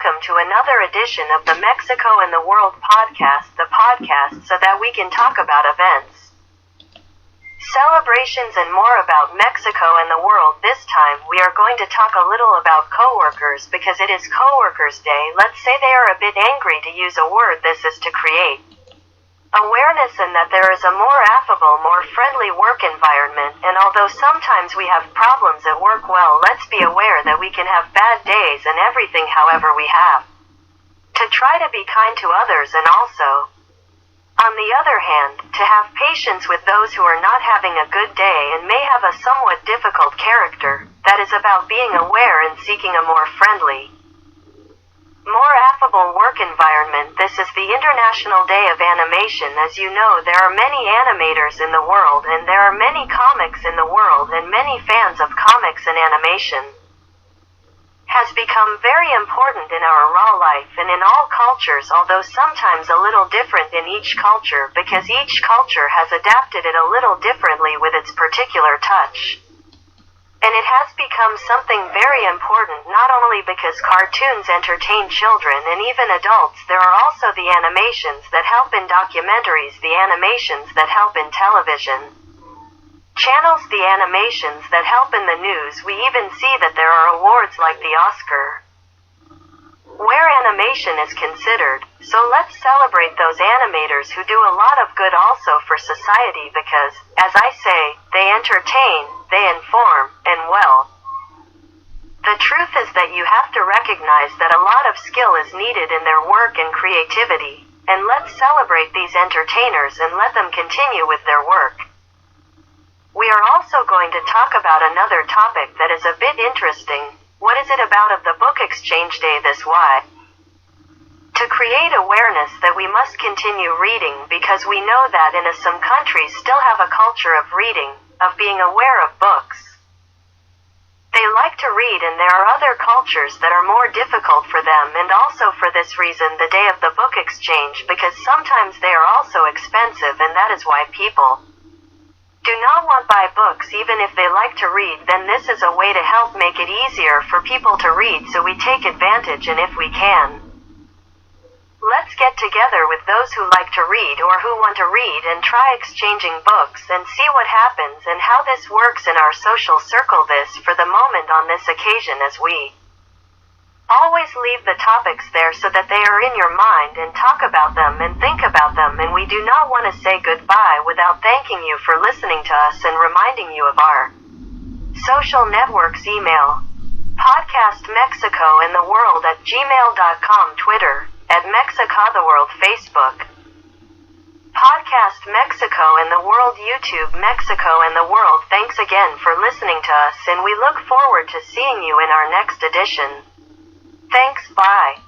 welcome to another edition of the Mexico and the World podcast, the podcast so that we can talk about events, celebrations, and more about Mexico and the world. This time we are going to talk a little about coworkers because it is Coworkers Day. Let's say they are a bit angry, to use a word. This is to create awareness and that there is a more affable, more friendly work environment. And although sometimes we have problems at work, well, let's be aware that we can have bad days and everything. However, we have to try to be kind to others, and also, on the other hand, to have patience with those who are not having a good day and may have a somewhat difficult character. That is about being aware and seeking a more friendly, more affable work environment. This is the International Day of Animation. As you know, there are many animators in the world, and there are many comics in the world, and many fans of comics and animation has become very important in our raw life and in all cultures, although sometimes a little different in each culture, because each culture has adapted it a little differently with its particular touch. And it has become something very important, not only because cartoons entertain children and even adults. There are also the animations that help in documentaries, the animations that help in television channels, the animations that help in the news. We even see that there are awards like the Oscar where animation is considered. So let's celebrate those animators who do a lot of good also for society, because, as I say, they entertain, they inform, and well, the truth is that you have to recognize that a lot of skill is needed in their work and creativity, and let's celebrate these entertainers and let them continue with their work. We are also going to talk about another topic that is a bit interesting. What is it about of the Book Exchange Day? This why? To create awareness that we must continue reading, because we know that in some countries still have a culture of reading, of being aware of books. They like to read, and there are other cultures that are more difficult for them, and also for this reason the day of the book exchange, because sometimes they are also expensive, and that is why people do not want to buy books even if they like to read. Then this is a way to help make it easier for people to read, so we take advantage, and if we can, let's get together with those who like to read or who want to read and try exchanging books and see what happens and how this works in our social circle. This for the moment on this occasion, as we always leave the topics there so that they are in your mind, and talk about them and think about them, and we do not want to say goodbye without thanking you for listening to us and reminding you of our social networks. Email podcastmexicoandtheworld@gmail.com, Twitter @MexicoTheWorld, Facebook Podcast Mexico and the World, YouTube Mexico and the World. Thanks again for listening to us, and we look forward to seeing you in our next edition. Thanks, bye.